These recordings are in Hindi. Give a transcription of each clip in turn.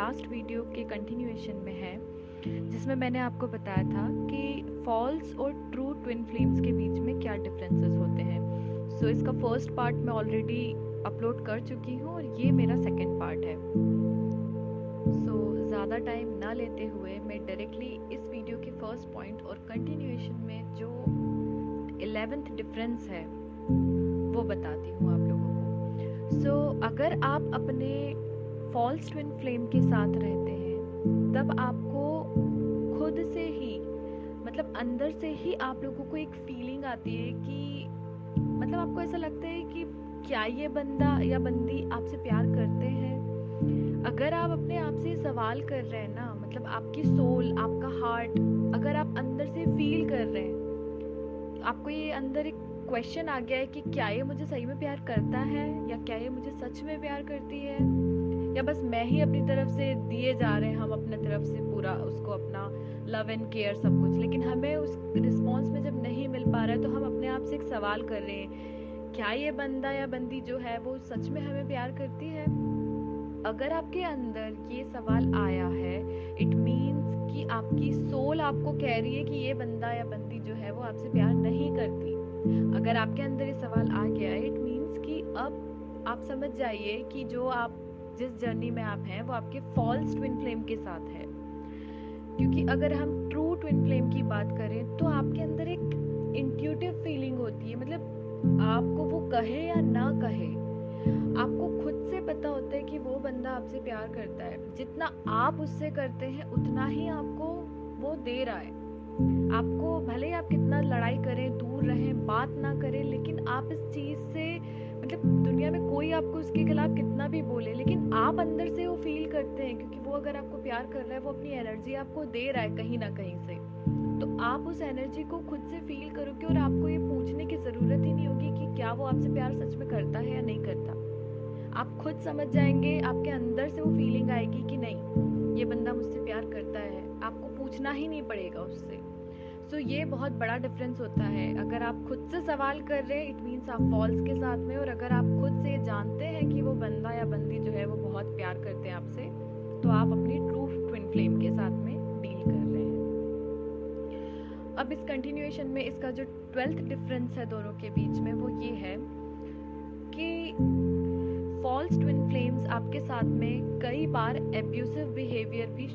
लास्ट वीडियो के कंटिन्यूएशन में है, जिसमें मैंने आपको बताया था कि फॉल्स और ट्रू ट्विन फ्लेम्स के बीच में क्या डिफरेंसेस होते हैं। सो इसका फर्स्ट पार्ट मैं ऑलरेडी अपलोड कर चुकी हूँ और ये मेरा सेकंड पार्ट है। सो ज़्यादा टाइम ना लेते हुए मैं डायरेक्टली इस वीडियो के फर्स्ट पॉइंट और कंटिन्यूएशन में जो 11th डिफरेंस है वो बताती हूँ आप लोगों को। सो अगर आप अपने फॉल्स ट्विन फ्लेम के साथ रहते हैं तब आपको खुद से ही मतलब अंदर से ही आप लोगों को एक फीलिंग आती है कि मतलब आपको ऐसा लगता है कि क्या ये बंदा या बंदी आपसे प्यार करते हैं। अगर आप अपने आप से सवाल कर रहे हैं ना, मतलब आपकी सोल, आपका हार्ट, अगर आप अंदर से फील कर रहे हैं, आपको ये अंदर एक क्वेश्चन आ गया है कि क्या ये मुझे सही में प्यार करता है या क्या ये मुझे सच में प्यार करती है, या बस मैं ही अपनी तरफ से दिए जा रहे हैं, हम अपने तरफ से पूरा उसको अपना लव एंड केयर सब कुछ, लेकिन हमें उस रिस्पॉन्स में जब नहीं मिल पा रहा है तो हम अपने आप से एक सवाल कर रहे हैं, क्या ये बंदा या बंदी जो है वो सच में हमें प्यार करती है। अगर आपके अंदर ये सवाल आया है, इट मीन्स कि आपकी सोल आपको कह रही है कि ये बंदा या बंदी जो है वो आपसे प्यार नहीं करती। अगर आपके अंदर ये सवाल आ गया है, इट मीन्स कि अब आप समझ जाइए कि जो आप जिस जर्नी में आप हैं वो आपके फॉल्स ट्विन फ्लेम के साथ है। क्योंकि अगर हम ट्रू ट्विन फ्लेम की बात करें तो आपके अंदर एक इंट्यूटिव फीलिंग होती है, मतलब आपको वो कहे या ना कहे, आपको खुद से पता होता है कि वो बंदा आपसे प्यार करता है। जितना आप उससे करते हैं उतना ही आपको वो दे रहा है। आपको भले ही आप कितना लड़ाई करें, दूर रहें, बात ना करें, लेकिन आप इस चीज़ से मतलब दुनिया में कोई आपको उसके खिलाफ कितना भी बोले, लेकिन आप अंदर से वो फील करते हैं, क्योंकि वो अगर आपको प्यार कर रहा है वो अपनी एनर्जी आपको दे रहा है कहीं ना कहीं से। तो आप उस एनर्जी को खुद से फील करोगे और आपको ये पूछने की ज़रूरत ही नहीं होगी कि क्या वो आपसे प्यार सच में करता है या नहीं करता। आप खुद समझ जाएंगे, आपके अंदर से वो फीलिंग आएगी कि नहीं ये बंदा मुझसे प्यार करता है, आपको पूछना ही नहीं पड़ेगा उससे। सो ये बहुत बड़ा डिफरेंस होता है। अगर आप खुद से सवाल कर रहे हैं इट मीन्स आप फॉल्स के साथ में, और अगर आप खुद से जानते हैं कि वो बंदा या बंदी जो है वो बहुत प्यार करते हैं आपसे, तो आप अपनी ट्रू ट्विन फ्लेम के साथ में डील कर रहे हैं। अब इस कंटिन्यूएशन में इसका जो 12th डिफरेंस है दोनों के बीच में वो ये है कि फॉल्स ट्विन फ्लेम्स आपके साथ में कई बार एब्यूसिव बिहेवियर भी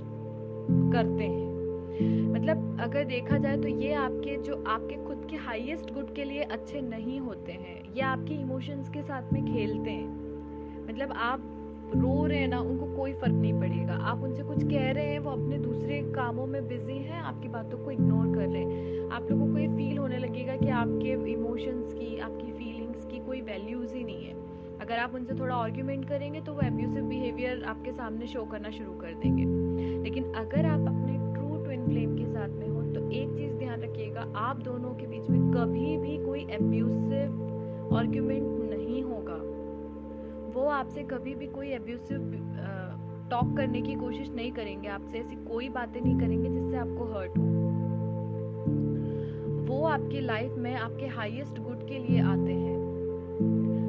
करते हैं। मतलब अगर देखा जाए तो ये आपके जो आपके खुद के हाईएस्ट गुड के लिए अच्छे नहीं होते हैं, ये आपके इमोशंस के साथ में खेलते हैं। मतलब आप रो रहे हैं ना, उनको कोई फर्क नहीं पड़ेगा, आप उनसे कुछ कह रहे हैं, वो अपने दूसरे कामों में बिजी हैं, आपकी बातों को इग्नोर कर रहे हैं। आप लोगों को ये फील होने लगेगा कि आपके इमोशंस की, आपकी फीलिंग्स की कोई वैल्यूज़ ही नहीं है। अगर आप उनसे थोड़ा आर्ग्यूमेंट करेंगे तो वो एब्यूसिव बिहेवियर आपके सामने शो करना शुरू कर देंगे। लेकिन अगर आप अपने ट्रू ट्विन फ्लेम के साथ में हो तो एक चीज़ ध्यान रखिएगा, आप दोनों के बीच में कभी भी कोई एब्यूसिव आर्ग्यूमेंट नहीं होगा। वो आपसे कभी भी कोई एब्यूसिव टॉक करने की कोशिश नहीं करेंगे, आपसे ऐसी कोई बातें नहीं करेंगे जिससे आपको हर्ट हो। वो आपकी लाइफ में आपके हाईएस्ट गुड के लिए आते हैं।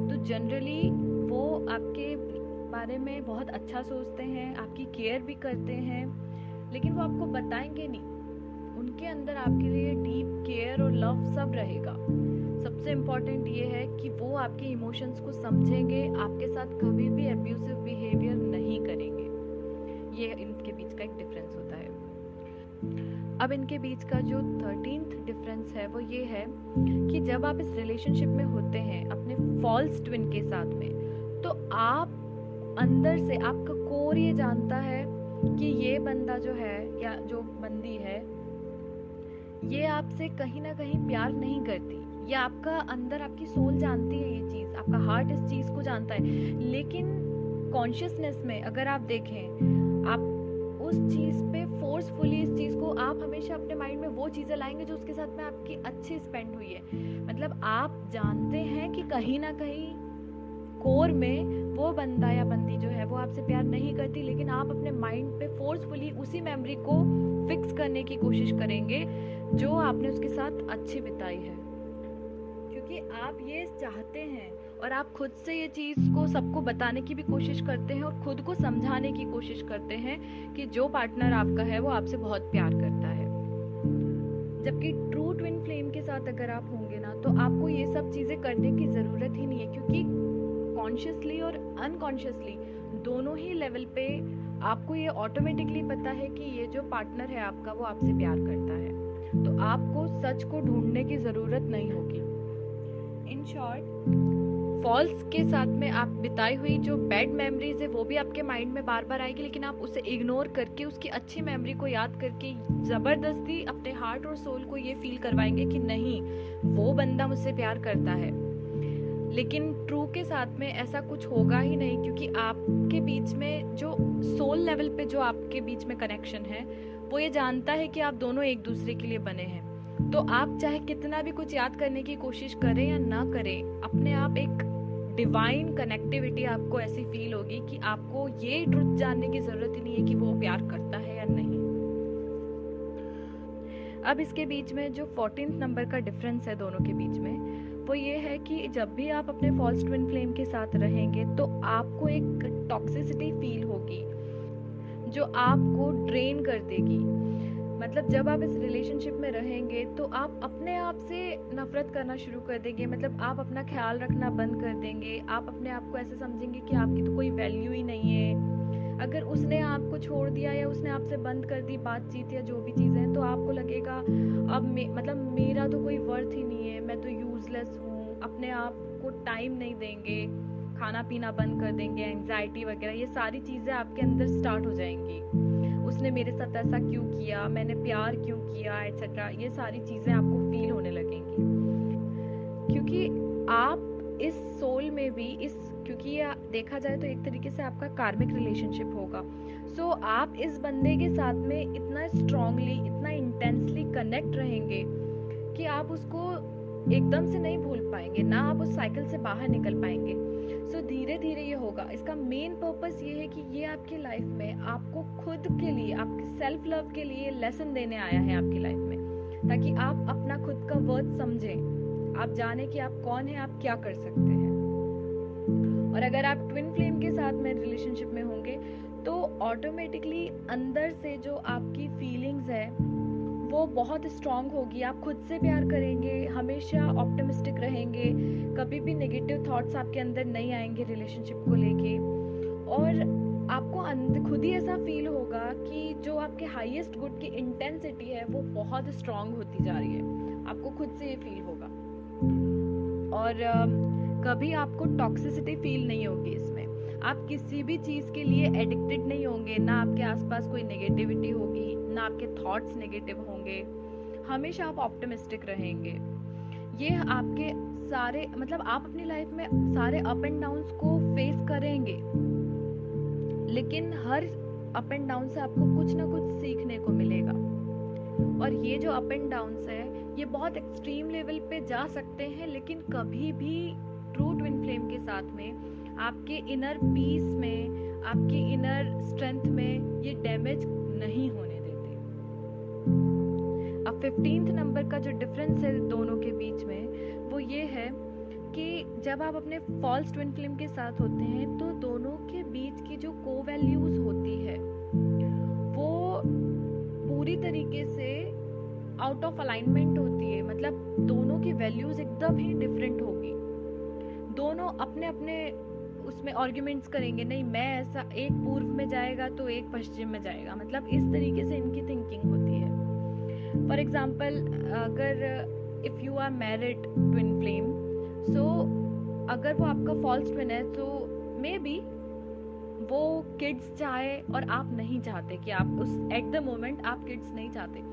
तो जनरली वो आपके बारे में बहुत अच्छा सोचते हैं, आपकी केयर भी करते हैं, लेकिन वो आपको बताएंगे नहीं। उनके अंदर आपके लिए डीप केयर और लव सब रहेगा। सबसे इम्पॉर्टेंट ये है कि वो आपके इमोशंस को समझेंगे, आपके साथ कभी भी एब्यूसिव बिहेवियर नहीं करेंगे। ये इनके बीच का एक डिफरेंस होता है। अब इनके बीच का जो 13th डिफरेंस है वो ये है कि जब आप इस रिलेशनशिप में होते हैं अपने फॉल्स ट्विन के साथ में, तो आप अंदर से, आपका कोर ये जानता है कि ये बंदा जो है या जो बंदी है ये आपसे कहीं ना कहीं प्यार नहीं करती। ये आपका अंदर, आपकी सोल जानती है ये चीज़, आपका हार्ट इस चीज़ को जानता है। लेकिन कॉन्शियसनेस में अगर आप देखें, आप उस चीज़ पे फोर्सफुली, इस चीज़ को आप हमेशा अपने माइंड में वो चीज़ें लाएंगे जो उसके साथ में आपकी अच्छी स्पेंड हुई है। मतलब आप जानते हैं कि कहीं ना कहीं कोर में वो बंदा या बंदी जो है वो आपसे प्यार नहीं करती, लेकिन आप अपने माइंड पे फोर्सफुली उसी मेमोरी को फिक्स करने की कोशिश करेंगे जो आपने उसके साथ अच्छी बिताई है, क्योंकि आप ये चाहते हैं और आप खुद से ये चीज़ को सबको बताने की भी कोशिश करते हैं और खुद को समझाने की कोशिश करते हैं कि जो पार्टनर आपका है वो आपसे बहुत प्यार करता है। जबकि ट्रू ट्विन फ्लेम के साथ अगर आप होंगे ना, तो आपको ये सब चीज़ें करने की ज़रूरत ही नहीं है, क्योंकि कॉन्शियसली और अनकॉन्शियसली दोनों ही लेवल पे आपको ये ऑटोमेटिकली पता है कि ये जो पार्टनर है आपका वो आपसे प्यार करता है। तो आपको सच को ढूंढने की ज़रूरत नहीं होगी। इन शॉर्ट, फॉल्स के साथ में आप बिताई हुई जो बैड मेमोरीज है वो भी आपके माइंड में बार बार आएगी, लेकिन आप उसे इग्नोर करके उसकी अच्छी मेमोरी को याद करके ज़बरदस्ती अपने हार्ट और सोल को ये फील करवाएंगे कि नहीं, वो बंदा मुझसे प्यार करता है। लेकिन ट्रू के साथ में ऐसा कुछ होगा ही नहीं, क्योंकि आपके बीच में जो सोल लेवल पे जो आपके बीच में कनेक्शन है वो ये जानता है कि आप दोनों एक दूसरे के लिए बने हैं। तो आप चाहे कितना भी कुछ याद करने की कोशिश करें या ना करें, अपने आप एक डिवाइन कनेक्टिविटी आपको ऐसी फील होगी कि आपको ये ट्रुथ जानने की ज़रूरत ही नहीं है कि वो प्यार करता है या नहीं। अब इसके बीच में जो 14th नंबर का डिफरेंस है दोनों के बीच में, वो ये है कि जब भी आप अपने फॉल्स ट्विन फ्लेम के साथ रहेंगे तो आपको एक टॉक्सिसिटी फील होगी जो आपको ड्रेन कर देगी। मतलब जब आप इस रिलेशनशिप में रहेंगे तो आप अपने आप से नफरत करना शुरू कर देंगे, मतलब आप अपना ख्याल रखना बंद कर देंगे। आप अपने आप को ऐसे समझेंगे कि आपकी तो कोई वैल्यू ही नहीं है। अगर उसने आपको छोड़ दिया या उसने आपसे बंद कर दी बातचीत या जो भी चीज़ें, तो आपको लगेगा अब मतलब मेरा तो कोई वर्थ ही नहीं है, मैं तो यूजलेस हूँ। अपने आप को टाइम नहीं देंगे, खाना पीना बंद कर देंगे, एंग्जाइटी वगैरह ये सारी चीज़ें आपके अंदर स्टार्ट हो जाएंगी। उसने मेरे साथ ऐसा क्यों किया, मैंने प्यार क्यों किया, एटसेट्रा, ये सारी चीज़ें आपको फील होने लगेंगी। क्योंकि आप इस सोल में भी क्योंकि ये देखा जाए तो एक तरीके से आपका कार्मिक रिलेशनशिप होगा। सो आप इस बंदे के साथ में इतना स्ट्रांगली, इतना इंटेंसली कनेक्ट रहेंगे कि आप उसको एकदम से नहीं भूल पाएंगे, ना आप उस साइकिल से बाहर निकल पाएंगे। सो धीरे धीरे ये होगा। इसका मेन पर्पस ये है कि ये आपकी लाइफ में आपको खुद के लिए, आपके सेल्फ लव के लिए लेसन देने आया है आपकी लाइफ में, ताकि आप अपना खुद का वर्थ समझें, आप जाने कि आप कौन है, आप क्या कर सकते हैं। और अगर आप ट्विन फ्लेम के साथ में रिलेशनशिप में होंगे तो ऑटोमेटिकली अंदर से जो आपकी फीलिंग्स है वो बहुत स्ट्रांग होगी। आप खुद से प्यार करेंगे, हमेशा ऑप्टिमिस्टिक रहेंगे, कभी भी नेगेटिव थॉट्स आपके अंदर नहीं आएंगे रिलेशनशिप को लेके। और आपको खुद ही ऐसा फील होगा कि जो आपके हाईएस्ट गुड की इंटेंसिटी है वो बहुत स्ट्रांग होती जा रही है, आपको खुद से ये फील होगा। और कभी आपको टॉक्सिसिटी फील नहीं होगी इसमें। आप किसी भी चीज़ के लिए एडिक्टेड नहीं होंगे, ना आपके आसपास कोई नेगेटिविटी होगी, ना आपके थॉट्स नेगेटिव होंगे, हमेशा आप ऑप्टिमिस्टिक रहेंगे। ये आपके सारे, मतलब आप अपनी लाइफ में सारे अप एंड डाउन्स को फेस करेंगे, लेकिन हर अप एंड डाउन से आपको कुछ ना कुछ सीखने को मिलेगा। और ये जो अप एंड डाउन्स है ये बहुत एक्सट्रीम लेवल पे जा सकते हैं, लेकिन कभी भी ट्रू ट्विन फ्लेम के साथ में आपके इनर पीस में, आपकी इनर स्ट्रेंथ में ये डैमेज नहीं होने देते। अब 15th नंबर का जो डिफरेंस है दोनों के बीच में वो ये है कि जब आप अपने फॉल्स ट्विन फ्लेम के साथ होते हैं तो दोनों के बीच की जो को वैल्यूज होती है वो पूरी तरीके से आउट ऑफ अलाइनमेंट होती है। मतलब दोनों की वैल्यूज एकदम ही डिफरेंट होगी। दोनों अपने अपने उसमें आर्ग्यूमेंट्स करेंगे, नहीं मैं ऐसा, एक पूर्व में जाएगा तो एक पश्चिम में जाएगा, मतलब इस तरीके से इनकी थिंकिंग होती है। फॉर एग्जाम्पल, अगर if you are married twin flame, so अगर वो आपका फॉल्स ट्विन है तो मे बी वो किड्स चाहे और आप नहीं चाहते कि आप उस एट द मोमेंट आप किड्स नहीं चाहते।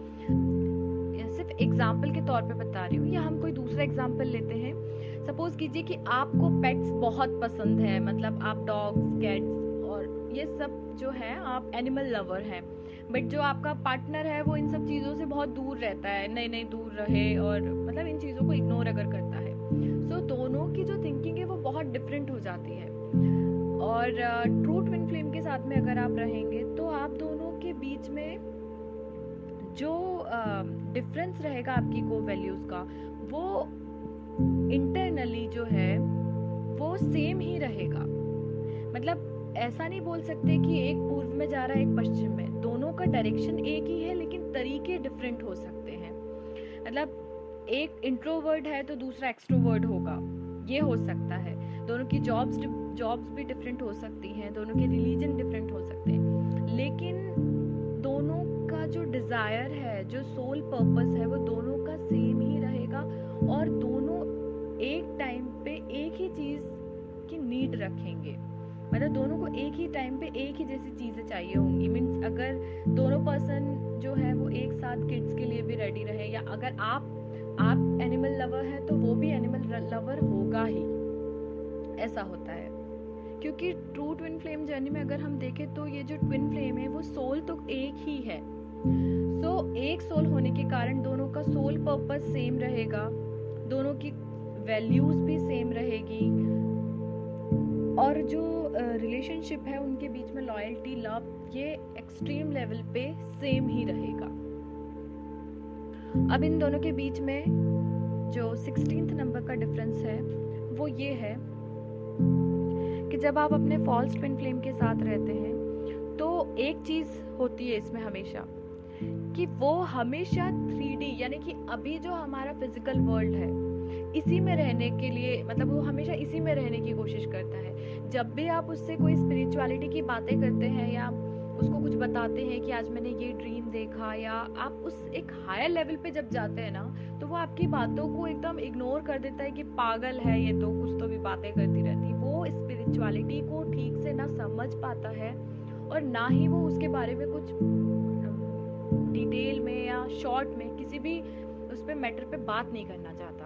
सिर्फ एग्जाम्पल के तौर पे बता रही हूँ, या हम कोई दूसरा एग्जाम्पल लेते हैं। सपोज कीजिए कि आपको पेट्स बहुत पसंद है, मतलब आप डॉग्स, कैट्स और ये सब जो है आप एनिमल लवर हैं, बट जो आपका पार्टनर है वो इन सब चीज़ों से बहुत दूर रहता है, नहीं दूर रहे, और मतलब इन चीज़ों को इग्नोर अगर करता है, सो दोनों की जो थिंकिंग है वो बहुत डिफरेंट हो जाती है। और ट्रू ट्विन फ्लेम के साथ में अगर आप रहेंगे तो आप दोनों के बीच में जो डिफरेंस रहेगा आपकी को वैल्यूज़ का, वो इंटरनली जो है वो सेम ही रहेगा। मतलब ऐसा नहीं बोल सकते कि एक पूर्व में जा रहा है एक पश्चिम में, दोनों का डायरेक्शन एक ही है लेकिन तरीके डिफरेंट हो सकते हैं। मतलब एक इंट्रोवर्ट है तो दूसरा एक्सट्रोवर्ट होगा, ये हो सकता है। दोनों की जॉब्स भी डिफरेंट हो सकती हैं, दोनों के रिलीजन डिफरेंट हो सकते हैं, लेकिन दोनों का जो डिज़ायर है, जो सोल पर्पस है, वो दोनों का सेम ही रहेगा। और दोनों एक टाइम पे एक ही चीज़ की नीड रखेंगे। मतलब दोनों को एक ही टाइम पे एक ही जैसी चीज़ें चाहिए होंगी। मीन्स अगर दोनों पर्सन जो है वो एक साथ किड्स के लिए भी रेडी रहे, या अगर आप एनिमल लवर हैं तो वो भी एनिमल लवर होगा ही, ऐसा होता है। क्योंकि ट्रू ट्विन फ्लेम जर्नी में अगर हम देखें तो ये जो ट्विन फ्लेम है वो सोल तो एक ही है। सो एक सोल होने के कारण दोनों का सोल पर्पस सेम रहेगा, दोनों की वैल्यूज भी सेम रहेगी, और जो रिलेशनशिप है उनके बीच में लॉयल्टी, लव, ये एक्सट्रीम लेवल पे सेम ही रहेगा। अब इन दोनों के बीच में जो 16th नंबर का डिफरेंस है वो ये है कि जब आप अपने फॉल्स ट्विन फ्लेम के साथ रहते हैं तो एक चीज़ होती है इसमें हमेशा, कि वो हमेशा 3D यानी कि अभी जो हमारा फिजिकल वर्ल्ड है इसी में रहने के लिए, मतलब वो हमेशा इसी में रहने की कोशिश करता है। जब भी आप उससे कोई स्पिरिचुअलिटी की बातें करते हैं या उसको कुछ बताते हैं कि आज मैंने ये ड्रीम देखा, या आप उस एक हायर लेवल पे जब जाते हैं ना, तो वो आपकी बातों को एकदम इग्नोर कर देता है कि पागल है ये, तो कुछ तो भी बातें करती रहती। वो स्पिरिचुअलिटी को ठीक से ना समझ पाता है और ना ही वो उसके बारे में कुछ डिटेल में या शॉर्ट में किसी भी उस पे मैटर पे बात नहीं करना चाहता।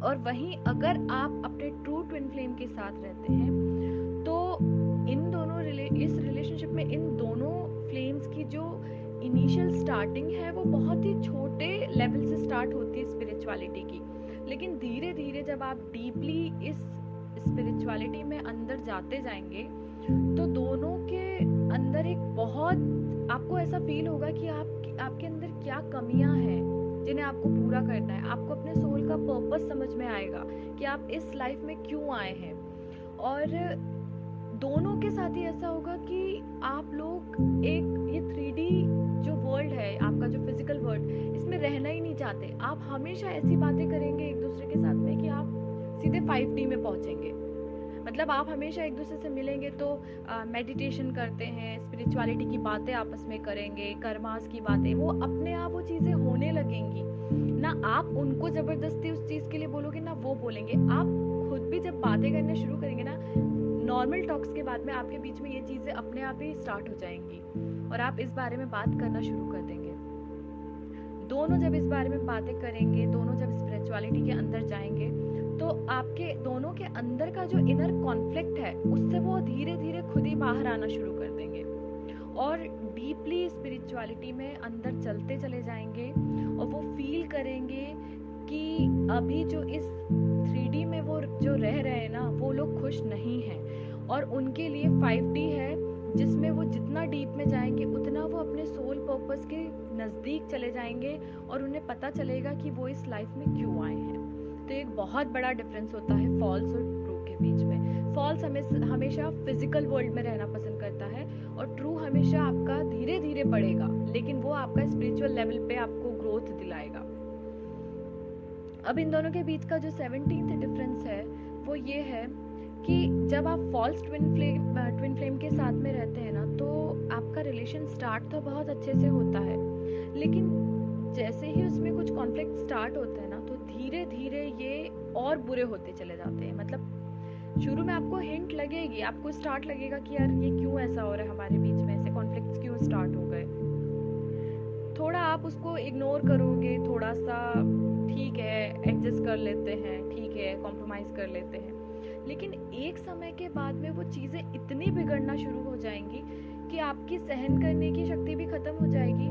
और वहीं अगर आप अपने ट्रू ट्विन फ्लेम के साथ रहते हैं तो इन दोनों इस रिलेशनशिप में इन दोनों फ्लेम्स की जो इनिशियल स्टार्टिंग है वो बहुत ही छोटे लेवल से स्टार्ट होती है स्पिरिचुअलिटी की, लेकिन धीरे धीरे जब आप डीपली इस स्पिरिचुअलिटी में अंदर जाते जाएंगे तो दोनों के अंदर एक बहुत आपको ऐसा फील होगा कि आपके अंदर क्या कमियां हैं जिन्हें आपको पूरा करना है। आपको अपने सोल का पर्पस समझ में आएगा कि आप इस लाइफ में क्यों आए हैं। और दोनों के साथ ही ऐसा होगा कि आप लोग एक ये 3D जो वर्ल्ड है, आपका जो फिजिकल वर्ल्ड, इसमें रहना ही नहीं चाहते। आप हमेशा ऐसी बातें करेंगे एक दूसरे के साथ में कि आप सीधे 5D में पहुंचेंगे। मतलब आप हमेशा एक दूसरे से मिलेंगे तो मेडिटेशन करते हैं, स्पिरिचुअलिटी की बातें आपस में करेंगे, कर्मास की बातें, वो अपने आप वो चीज़ें होने लगेंगी। ना आप उनको ज़बरदस्ती उस चीज़ के लिए बोलोगे ना वो बोलेंगे। आप खुद भी जब बातें करना शुरू करेंगे ना, नॉर्मल टॉक्स के बाद में आपके बीच में ये चीज़ें अपने आप ही स्टार्ट हो जाएंगी और आप इस बारे में बात करना शुरू कर देंगे। दोनों जब इस बारे में बातें करेंगे, दोनों जब स्पिरिचुअलिटी के अंदर जाएंगे तो आपके दोनों के अंदर का जो इनर कॉन्फ्लिक्ट है उससे वो धीरे धीरे खुद ही बाहर आना शुरू कर देंगे और डीपली स्पिरिचुअलिटी में अंदर चलते चले जाएंगे और वो फील करेंगे कि अभी जो इस 3D में वो जो रह रहे हैं ना, वो लोग खुश नहीं हैं और उनके लिए 5D है जिसमें वो जितना डीप में जाएंगे उतना वो अपने सोल पर्पस के नज़दीक चले जाएंगे और उन्हें पता चलेगा कि वो इस लाइफ में क्यों आए हैं। तो एक बहुत बड़ा डिफरेंस होता है फॉल्स और ट्रू के बीच में। फॉल्स हमेशा फिजिकल वर्ल्ड में रहना पसंद करता है और ट्रू हमेशा आपका धीरे धीरे बढ़ेगा, लेकिन वो आपका स्पिरिचुअल लेवल पे आपको ग्रोथ दिलाएगा। अब इन दोनों के बीच का जो 17th डिफरेंस है वो ये है कि जब आप फॉल्स ट्विन फ्लेम के साथ में रहते हैं ना, तो आपका रिलेशन स्टार्ट तो बहुत अच्छे से होता है, लेकिन जैसे ही उसमें कुछ कॉन्फ्लिक्ट स्टार्ट होते हैं ना, तो धीरे धीरे ये और बुरे होते चले जाते हैं। मतलब शुरू में आपको हिंट लगेगी, आपको स्टार्ट लगेगा कि यार ये क्यों ऐसा हो रहा है, हमारे बीच में ऐसे कॉन्फ्लिक्ट्स क्यों स्टार्ट हो गए। थोड़ा आप उसको इग्नोर करोगे, थोड़ा सा ठीक है एडजस्ट कर लेते हैं, ठीक है कॉम्प्रोमाइज़ कर लेते हैं, लेकिन एक समय के बाद में वो चीज़ें इतनी बिगड़ना शुरू हो जाएंगी कि आपकी सहन करने की शक्ति भी ख़त्म हो जाएगी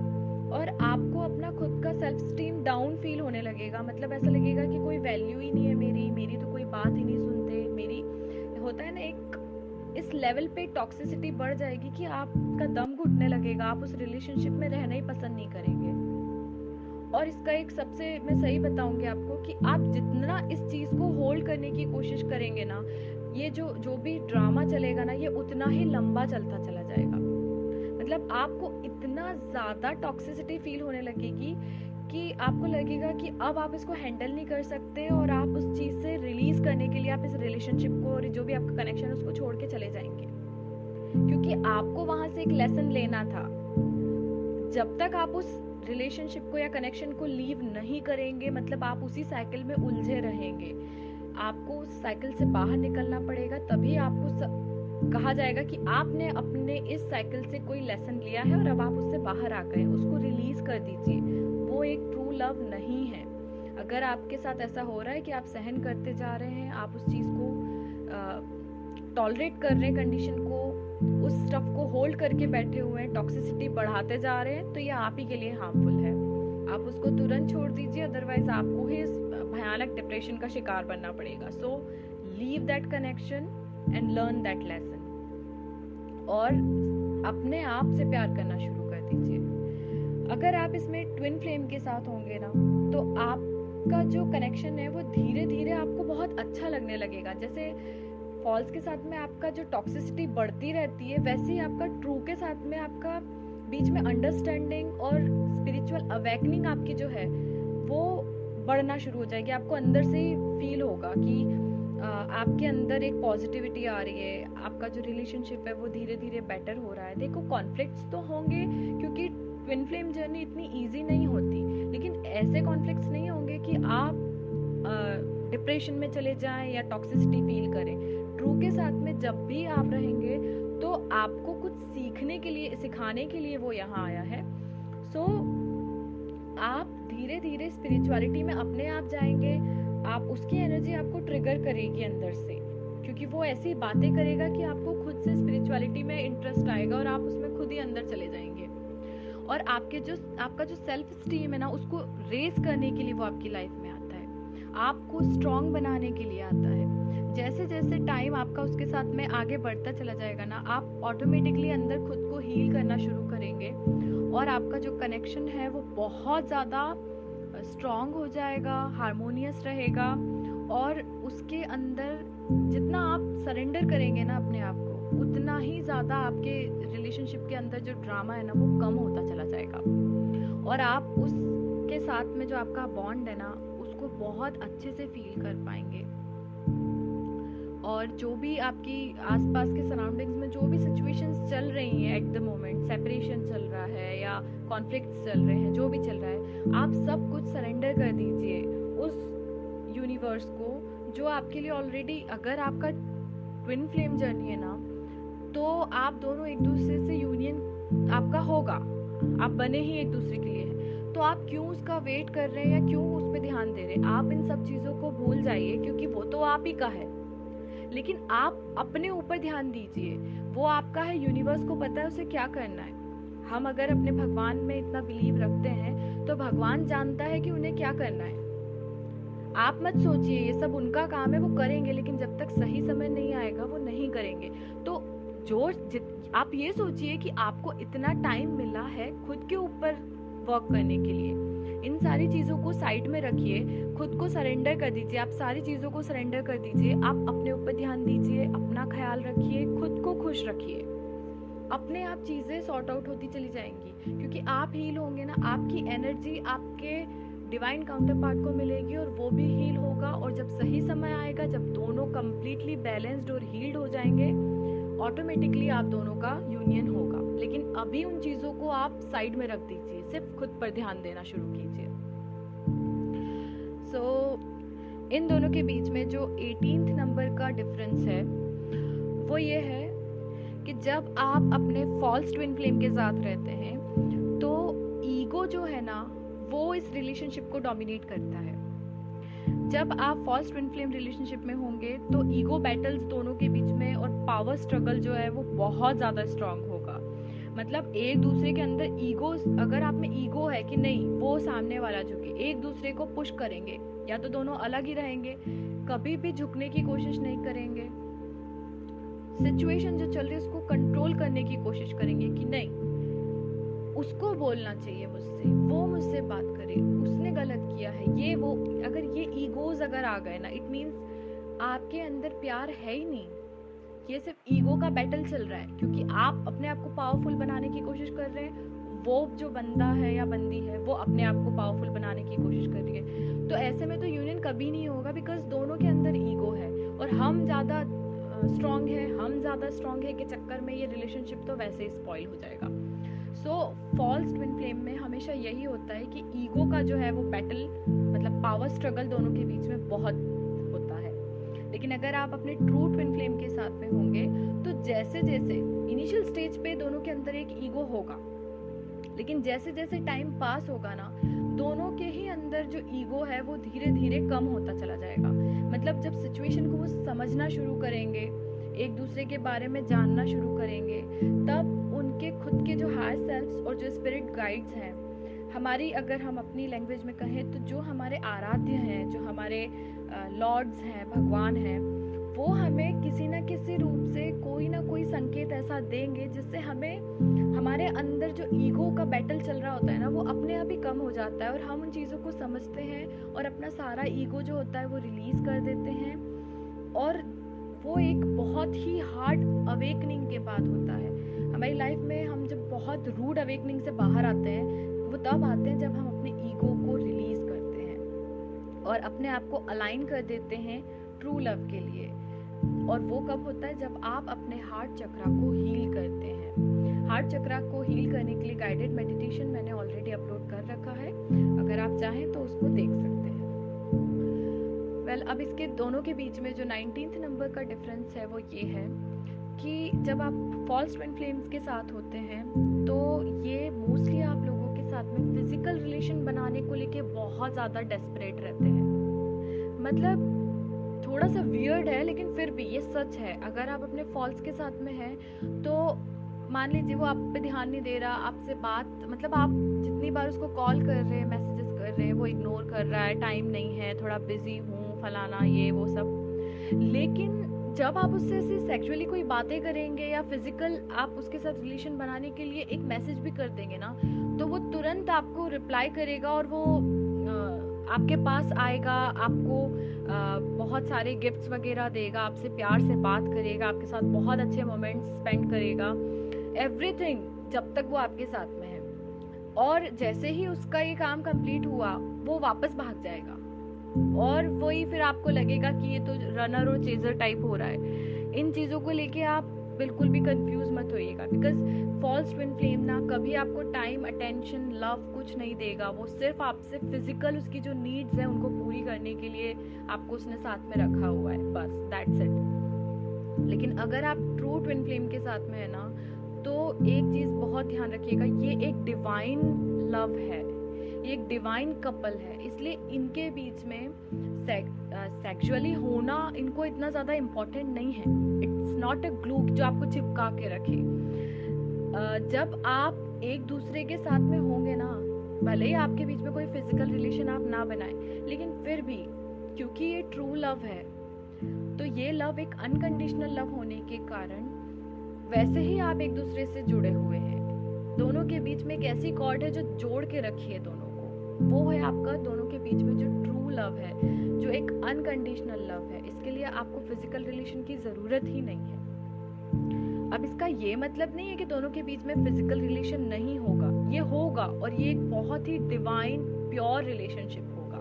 और आपको अपना खुद का सेल्फ स्टीम डाउन फील होने लगेगा। मतलब ऐसा लगेगा कि कोई वैल्यू ही नहीं है मेरी तो कोई बात ही नहीं सुनते मेरी। होता है ना, एक इस लेवल पे टॉक्सिसिटी बढ़ जाएगी कि आपका दम घुटने लगेगा, आप उस रिलेशनशिप में रहना ही पसंद नहीं करेंगे। और इसका एक सबसे मैं सही बताऊंगी आपको कि आप जितना इस चीज़ को होल्ड करने की कोशिश करेंगे ना, ये जो जो भी ड्रामा चलेगा ना, ये उतना ही लंबा चलता चला जाएगा। मतलब आपको इतना ज़्यादा टॉक्सिसिटी फील होने लगेगी कि आपको लगेगा कि अब आप इसको हैंडल नहीं कर सकते और आप उस चीज़ से रिलीज़ करने के लिए आप इस रिलेशनशिप को और जो भी आपका कनेक्शन है उसको छोड़ के चले जाएंगे, क्योंकि आपको वहाँ से एक लेसन लेना था। जब तक आप उस रिलेशनशिप को या कनेक्शन को लीव नहीं करेंगे, मतलब आप उसी साइकिल में उलझे रहेंगे। आपको उस साइकिल से बाहर निकलना पड़ेगा, तभी आपको कहा जाएगा कि आपने अपने इस साइकिल से कोई लेसन लिया है और अब आप उससे बाहर आ गए, उसको रिलीज कर दीजिए। वो एक ट्रू लव नहीं है। अगर आपके साथ ऐसा हो रहा है कि आप सहन करते जा रहे हैं, आप उस चीज़ को टॉलरेट कर रहे हैं, कंडीशन को, उस स्टफ को होल्ड करके बैठे हुए हैं, टॉक्सिसिटी बढ़ाते जा रहे हैं, तो ये आप ही के लिए हार्मफुल है। आप उसको तुरंत छोड़ दीजिए, अदरवाइज आपको ही इस भयानक डिप्रेशन का शिकार बनना पड़ेगा। So leave that connection and learn that lesson, और अपने आप से प्यार करना शुरू कर दीजिए। अगर आप इसमें ट्विन फ्लेम के साथ होंगे ना, तो आपका जो कनेक्शन है वो धीरे धीरे आपको बहुत अच्छा लगने लगेगा। जैसे फॉल्स के साथ में आपका जो टॉक्सिसिटी बढ़ती रहती है, वैसे ही आपका ट्रू के साथ में आपका बीच में अंडरस्टैंडिंग और स्पिरिचुअल अवेकनिंग आपकी जो है वो बढ़ना शुरू हो जाएगी। आपको अंदर से ही फील होगा कि आपके अंदर एक पॉजिटिविटी आ रही है, आपका जो रिलेशनशिप है वो धीरे धीरे बेटर हो रहा है। देखो, कॉन्फ्लिक्ट्स तो होंगे, क्योंकि ट्विन फ्लेम जर्नी इतनी ईजी नहीं होती, लेकिन ऐसे कॉन्फ्लिक्ट्स नहीं होंगे कि आप डिप्रेशन में चले जाएं या टॉक्सिसिटी फील करें। ट्रू के साथ में जब भी आप रहेंगे तो आपको कुछ सीखने के लिए, सिखाने के लिए वो यहाँ आया है। सो आप धीरे धीरे स्पिरिचुअलिटी में अपने आप जाएंगे। आप उसकी एनर्जी आपको ट्रिगर करेगी अंदर से, क्योंकि वो ऐसी बातें करेगा कि आपको खुद से स्पिरिचुअलिटी में इंटरेस्ट आएगा और आप उसमें खुद ही अंदर चले जाएंगे। और आपका जो सेल्फ स्टीम है ना, उसको रेज करने के लिए वो आपकी लाइफ में आता है, आपको स्ट्रॉन्ग बनाने के लिए आता है। जैसे जैसे टाइम आपका उसके साथ में आगे बढ़ता चला जाएगा ना, आप ऑटोमेटिकली अंदर खुद को हील करना शुरू करेंगे और आपका जो कनेक्शन है वो बहुत ज़्यादा स्ट्रॉन्ग हो जाएगा, हारमोनियस रहेगा। और उसके अंदर जितना आप सरेंडर करेंगे ना अपने आप को, उतना ही ज़्यादा आपके रिलेशनशिप के अंदर जो ड्रामा है ना वो कम होता चला जाएगा, और आप उसके साथ में जो आपका बॉन्ड है ना उसको बहुत अच्छे से फील कर पाएंगे। और जो भी आपकी आसपास के सराउंडिंग्स में जो भी सिचुएशंस चल रही हैं एट द मोमेंट, सेपरेशन चल रहा है या कॉन्फ्लिक्ट्स चल रहे हैं, जो भी चल रहा है, आप सब कुछ सरेंडर कर दीजिए उस यूनिवर्स को जो आपके लिए ऑलरेडी, अगर आपका ट्विन फ्लेम जर्नी है ना, तो आप दोनों एक दूसरे से यूनियन आपका होगा, आप बने ही एक दूसरे के लिए हैं, तो आप क्यों उसका वेट कर रहे हैं या क्यों उस पर ध्यान दे रहे हैं? आप इन सब चीज़ों को भूल जाइए, क्योंकि वो तो आप ही का है, लेकिन आप अपने ऊपर ध्यान दीजिए। वो आपका है, यूनिवर्स को पता है उसे क्या करना है। हम अगर अपने भगवान में इतना बिलीव रखते हैं तो भगवान जानता है कि उन्हें क्या करना है। आप मत सोचिए ये सब उनका काम है, वो करेंगे, लेकिन जब तक सही समय नहीं आएगा वो नहीं करेंगे। तो आप ये सोचिए कि आपको इतना टाइम मिला है खुद के ऊपर वर्क करने के लिए। इन सारी चीज़ों को साइड में रखिए, खुद को सरेंडर कर दीजिए। आप सारी चीज़ों को सरेंडर कर दीजिए, आप अपने ऊपर ध्यान दीजिए, अपना ख्याल रखिए, खुद को खुश रखिए। अपने आप चीज़ें सॉर्ट आउट होती चली जाएंगी, क्योंकि आप हील होंगे ना, आपकी एनर्जी आपके डिवाइन काउंटर पार्ट को मिलेगी और वो भी हील होगा। और जब सही समय आएगा, जब दोनों कंप्लीटली बैलेंस्ड और हील्ड हो जाएंगे, ऑटोमेटिकली आप दोनों का यूनियन होगा। लेकिन अभी उन चीज़ों को आप साइड में रख दीजिए, सिर्फ खुद पर ध्यान देना शुरू कीजिए। इन दोनों के बीच में जो 18th नंबर का डिफरेंस है वो ये है कि जब आप अपने फॉल्स ट्विन फ्लेम के साथ रहते हैं तो ईगो जो है ना वो इस रिलेशनशिप को डोमिनेट करता है। जब आप फॉल्स ट्विन फ्लेम रिलेशनशिप में होंगे तो ईगो बैटल्स दोनों के बीच में और पावर स्ट्रगल जो है वो बहुत ज़्यादा स्ट्रांग होगा। मतलब एक दूसरे के अंदर ईगो, अगर आप में ईगो है कि नहीं वो सामने वाला झुके, एक दूसरे को पुश करेंगे, या तो दोनों अलग ही रहेंगे, कभी भी झुकने की कोशिश नहीं करेंगे। सिचुएशन जो चल रही है उसको कंट्रोल करने की कोशिश करेंगे कि नहीं उसको बोलना चाहिए मुझसे, वो मुझसे बात करे, उसने गलत किया है, ये वो। अगर ये ईगोज अगर आ गए ना, इट मीन्स आपके अंदर प्यार है ही नहीं, ये सिर्फ ईगो का बैटल चल रहा है, क्योंकि आप अपने आप को पावरफुल बनाने की कोशिश कर रहे हैं, वो जो बंदा है या बंदी है वो अपने आप को पावरफुल बनाने की कोशिश कर रही है। तो ऐसे में तो यूनियन कभी नहीं होगा, बिकॉज दोनों के अंदर ईगो है, और हम ज़्यादा स्ट्रांग है, हम ज़्यादा स्ट्रांग है के चक्कर में ये रिलेशनशिप तो वैसे ही स्पॉइल हो जाएगा। सो फॉल्स ट्विन फ्लेम में हमेशा यही होता है कि ईगो का जो है वो बैटल, मतलब पावर स्ट्रगल दोनों के बीच में बहुत होता है। लेकिन अगर आप अपने ट्रू ट्विन फ्लेम के साथ में होंगे तो जैसे जैसे इनिशियल स्टेज पे दोनों के अंदर एक ईगो होगा, लेकिन जैसे जैसे टाइम पास होगा ना, दोनों के ही अंदर जो ईगो है वो धीरे धीरे कम होता चला जाएगा। मतलब जब सिचुएशन को वो समझना शुरू करेंगे, एक दूसरे के बारे में जानना शुरू करेंगे, तब उनके खुद के जो हायर सेल्फ्स और जो स्पिरिट गाइड्स हैं, हमारी अगर हम अपनी लैंग्वेज में कहें तो जो हमारे आराध्य हैं, जो हमारे लॉर्ड्स हैं, भगवान हैं, वो हमें किसी न किसी रूप से कोई ना कोई संकेत ऐसा देंगे जिससे हमें हमारे अंदर जो ईगो का बैटल चल रहा होता है ना, वो अपने आप ही कम हो जाता है और हम उन चीज़ों को समझते हैं और अपना सारा ईगो जो होता है वो रिलीज़ कर देते हैं। और वो एक बहुत ही हार्ड अवेकनिंग के बाद होता है हमारी लाइफ में। हम जब बहुत रूड अवेकनिंग से बाहर आते हैं, वो तब आते हैं जब हम अपने ईगो को रिलीज़ करते हैं और अपने आप को अलाइन कर देते हैं ट्रू लव के लिए। और वो कब होता है? जब आप अपने हार्ट चक्रा को हील करते हैं। हार्ट चक्रा को हील करने के लिए गाइडेड मेडिटेशन मैंने ऑलरेडी अपलोड कर रखा है, अगर आप चाहें तो उसको देख सकते हैं। अब इसके दोनों के बीच में जो 19th नंबर का डिफरेंस है वो ये है कि जब आप फॉल्स ट्विन फ्लेम्स के साथ होते हैं तो ये मोस्टली आप लोगों के साथ में फिजिकल रिलेशन बनाने को लेके बहुत ज़्यादा डेस्परेट रहते हैं। मतलब थोड़ा सा वियर्ड है, लेकिन फिर भी ये सच है। अगर आप अपने फॉल्स के साथ में हैं तो मान लीजिए वो आप पे ध्यान नहीं दे रहा, आपसे बात, मतलब आप जितनी बार उसको कॉल कर रहे हैं, मैसेजेस कर रहे हैं, वो इग्नोर कर रहा है, टाइम नहीं है, थोड़ा बिजी हूँ, फलाना ये वो सब। लेकिन जब आप उससे ऐसे सेक्सुअली कोई बातें करेंगे या फिजिकल आप उसके साथ रिलेशन बनाने के लिए एक मैसेज भी कर देंगे ना, तो वो तुरंत आपको रिप्लाई करेगा और वो आपके पास आएगा, आपको बहुत सारे गिफ्ट्स वगैरह देगा, आपसे प्यार से बात करेगा, आपके साथ बहुत अच्छे मोमेंट्स स्पेंड करेगा, एवरीथिंग, जब तक वो आपके साथ में है। और जैसे ही उसका ये काम कंप्लीट हुआ, वो वापस भाग जाएगा और वही फिर आपको लगेगा कि ये तो रनर और चेजर टाइप हो रहा है। इन चीज़ों को लेके आप बिल्कुल भी कंफ्यूज मत होइएगा, बिकॉज फॉल्स ट्विन फ्लेम ना कभी आपको टाइम, अटेंशन, लव कुछ नहीं देगा। वो सिर्फ आपसे फिजिकल उसकी जो नीड्स हैं उनको पूरी करने के लिए आपको उसने साथ में रखा हुआ है, बस दैट्स इट। लेकिन अगर आप ट्रू ट्विन फ्लेम के साथ में है ना, तो एक चीज़ बहुत ध्यान रखिएगा, ये एक डिवाइन लव है, ये एक डिवाइन कपल है, इसलिए इनके बीच में सेक्सुअली होना इनको इतना ज़्यादा इम्पोर्टेंट नहीं है। इट्स नॉट अ ग्लू जो आपको चिपका के रखे। जब आप एक दूसरे के साथ में होंगे ना, भले ही आपके बीच में कोई फिजिकल रिलेशन आप ना बनाएं, लेकिन फिर भी क्योंकि ये ट्रू लव है, तो ये लव एक अनकंडीशनल लव होने के कारण वैसे ही आप एक दूसरे से जुड़े हुए हैं। दोनों के बीच में एक ऐसी कॉर्ड है जो जोड़ के रखी है दोनों को, वो है आपका दोनों के बीच में जो ट्रू लव है, जो एक अनकंडीशनल लव है। इसके लिए आपको फिजिकल रिलेशन की ज़रूरत ही नहीं है। अब इसका ये मतलब नहीं है कि दोनों के बीच में फिजिकल रिलेशन नहीं होगा, ये होगा, और ये एक बहुत ही डिवाइन प्योर रिलेशनशिप होगा।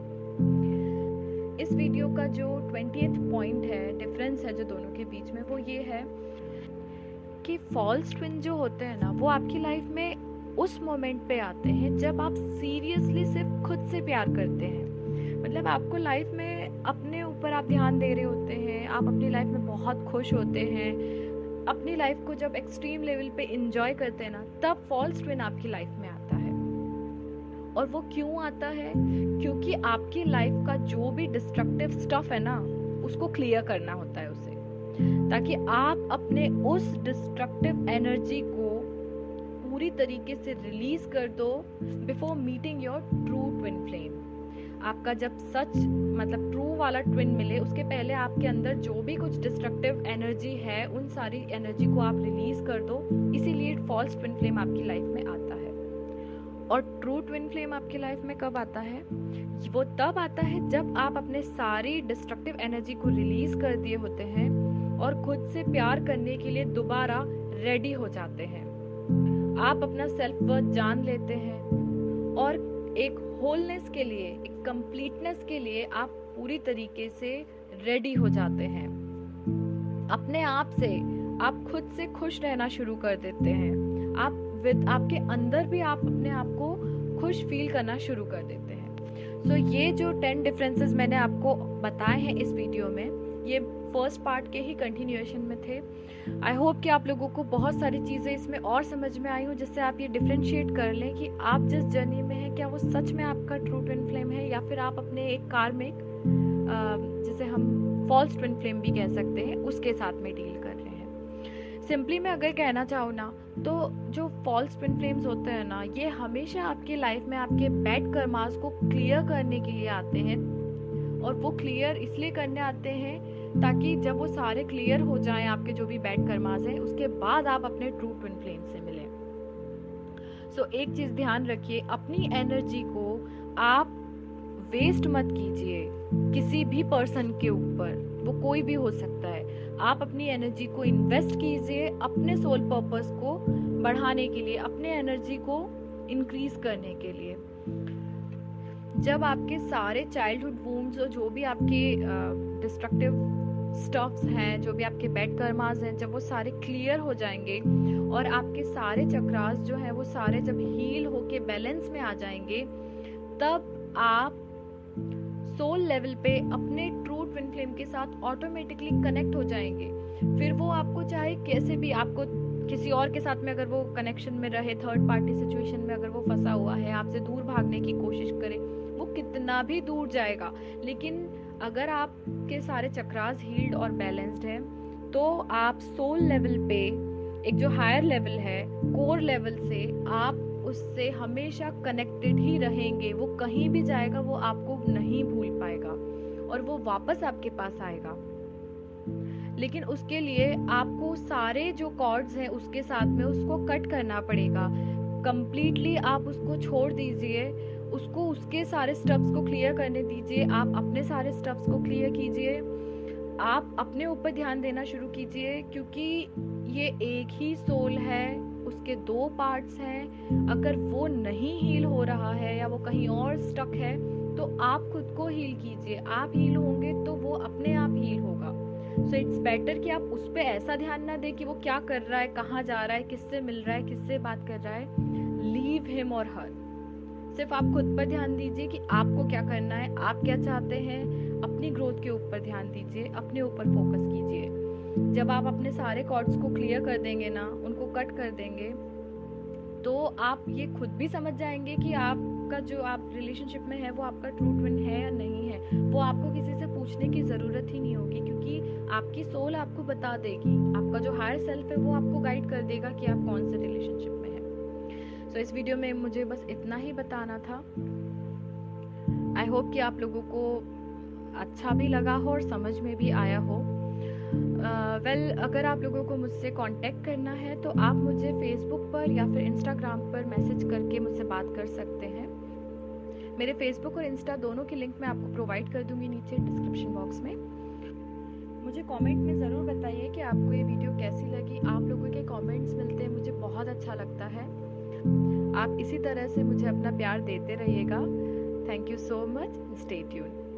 इस वीडियो का जो 20th पॉइंट है, डिफरेंस है जो दोनों के बीच में, वो ये है कि फॉल्स ट्विन जो होते हैं ना, वो आपकी लाइफ में उस मोमेंट पे आते हैं जब आप सीरियसली सिर्फ खुद से प्यार करते हैं। मतलब आपको लाइफ में अपने ऊपर आप ध्यान दे रहे होते हैं, आप अपनी लाइफ में बहुत खुश होते हैं, अपनी लाइफ को जब एक्सट्रीम लेवल पे एंजॉय करते हैं ना, तब फॉल्स ट्विन आपकी लाइफ में आता है। और वो क्यों आता है? क्योंकि आपकी लाइफ का जो भी डिस्ट्रक्टिव स्टफ है ना, उसको क्लियर करना होता है उसे, ताकि आप अपने उस डिस्ट्रक्टिव एनर्जी को पूरी तरीके से रिलीज कर दो before meeting your true twin flame. आपका जब सच मतलब ट्रू वाला ट्विन मिले, उसके पहले आपके अंदर जो भी कुछ डिस्ट्रक्टिव एनर्जी है, उन सारी एनर्जी को आप रिलीज कर दो। इसीलिए फॉल्स ट्विन फ्लेम आपकी लाइफ में आता है। और ट्रू ट्विन फ्लेम आपकी लाइफ में कब आता है? वो तब आता है जब आप अपने सारी डिस्ट्रक्टिव एनर्जी को रिलीज कर दिए होते हैं और खुद से प्यार करने के लिए दोबारा रेडी हो जाते हैं। आप अपना सेल्फ वर्थ जान लेते हैं और एक होलनेस के लिए, एक कंप्लीटनेस के लिए आप पूरी तरीके से रेडी हो जाते हैं। अपने आप से आप खुद से खुश रहना शुरू कर देते हैं। आपके अंदर भी आप अपने आप को खुश फील करना शुरू कर देते हैं। सो ये जो 10 डिफरेंसेस मैंने आपको बताए हैं इस वीडियो में, ये फर्स्ट पार्ट के ही कंटिन्यूएशन में थे। आई होप कि आप लोगों को बहुत सारी चीज़ें इसमें और समझ में आई हो, जिससे आप ये डिफरेंशिएट कर लें कि आप जिस जर्नी में हैं क्या वो सच में आपका ट्रू ट्विन फ्लेम है, या फिर आप अपने एक कार्मिक, जिसे हम फॉल्स ट्विन फ्लेम भी कह सकते हैं, उसके साथ में डील कर रहे हैं। सिंपली मैं अगर कहना चाहूँ ना, तो जो फॉल्स ट्विन फ्लेम्स होते हैं ना, ये हमेशा आपकी लाइफ में आपके बैड कर्मास को क्लियर करने के लिए आते हैं। और वो क्लियर इसलिए करने आते हैं ताकि जब वो सारे क्लियर हो जाएं, आपके जो भी बैड कर्मास हैं, उसके बाद आप अपने ट्रू ट्विन फ्लेम से मिलें। सो एक चीज़ ध्यान रखिए, अपनी एनर्जी को आप वेस्ट मत कीजिए किसी भी पर्सन के ऊपर, वो कोई भी हो सकता है। आप अपनी एनर्जी को इन्वेस्ट कीजिए अपने सोल पर्पस को बढ़ाने के लिए, अपने एनर्जी को इंक्रीज करने के लिए। जब आपके सारे चाइल्डहुड वूंड्स और जो भी आपके डिस्ट्रक्टिव स्टफ्स हैं, जो भी आपके बैड कर्मास हैं, जब वो सारे क्लियर हो जाएंगे और आपके सारे चक्रास जो हैं वो सारे जब हील होके बैलेंस में आ जाएंगे, तब आप सोल लेवल पे अपने ट्रू ट्विन फ्लेम के साथ ऑटोमेटिकली कनेक्ट हो जाएंगे। फिर वो आपको चाहे कैसे भी, आपको किसी और के साथ में अगर वो कनेक्शन में रहे, थर्ड पार्टी सिचुएशन में अगर वो फंसा हुआ है, आपसे दूर भागने की कोशिश करे, वो कितना भी दूर जाएगा। लेकिन अगर आपके सारे चक्रास हील्ड और बैलेंस्ड हैं, तो आप सोल लेवल पे, एक जो हायर लेवल है, कोर लेवल से, आप उससे हमेशा कनेक्टेड ही रहेंगे। वो कहीं भी जाएगा, वो आपको नहीं भूल पाएगा और वो वापस आपके पास आएगा। लेकिन उसके लिए आपको सारे जो कॉर्ड्स हैं उसके साथ में उसको कट करना पड़ेगा। कंप्लीटली आप उसको छोड़ दीजिए, उसको उसके सारे स्टफ्स को क्लियर करने दीजिए। आप अपने सारे स्टफ्स को क्लियर कीजिए, आप अपने ऊपर ध्यान देना शुरू कीजिए, क्योंकि ये एक ही सोल है, उसके 2 पार्ट्स हैं। अगर वो नहीं हील हो रहा है या वो कहीं और स्टक है, तो आप खुद को हील कीजिए। आप हील होंगे तो वो अपने आप हील होगा। सो इट्स बेटर कि आप उस पर ऐसा ध्यान ना दें कि वो क्या कर रहा है, कहाँ जा रहा है, किससे मिल रहा है, किससे बात कर रहा है। लीव हिम और हर। सिर्फ आप खुद पर ध्यान दीजिए कि आपको क्या करना है, आप क्या चाहते हैं। अपनी ग्रोथ के ऊपर ध्यान दीजिए, अपने ऊपर फोकस कीजिए। जब आप अपने सारे कॉर्ड्स को क्लियर कर देंगे ना, उनको कट कर देंगे, तो आप ये खुद भी समझ जाएंगे कि आपका जो आप रिलेशनशिप में है वो आपका ट्रू ट्विन है या नहीं है। वो आपको किसी से पूछने की ज़रूरत ही नहीं होगी, क्योंकि आपकी सोल आपको बता देगी। आपका जो हायर सेल्फ है वो आपको गाइड कर देगा कि आप कौन से रिलेशनशिप में हैं। सो इस वीडियो में मुझे बस इतना ही बताना था। आई होप कि आप लोगों को अच्छा भी लगा हो और समझ में भी आया हो। अगर आप लोगों को मुझसे कांटेक्ट करना है तो आप मुझे फेसबुक पर या फिर इंस्टाग्राम पर मैसेज करके मुझसे बात कर सकते हैं। मेरे फेसबुक और इंस्टा दोनों की लिंक मैं आपको प्रोवाइड कर दूंगी नीचे डिस्क्रिप्शन बॉक्स में। मुझे कमेंट में ज़रूर बताइए कि आपको ये वीडियो कैसी लगी। आप लोगों के कमेंट्स मिलते हैं, मुझे बहुत अच्छा लगता है। आप इसी तरह से मुझे अपना प्यार देते रहिएगा। Thank you so much. Stay tuned.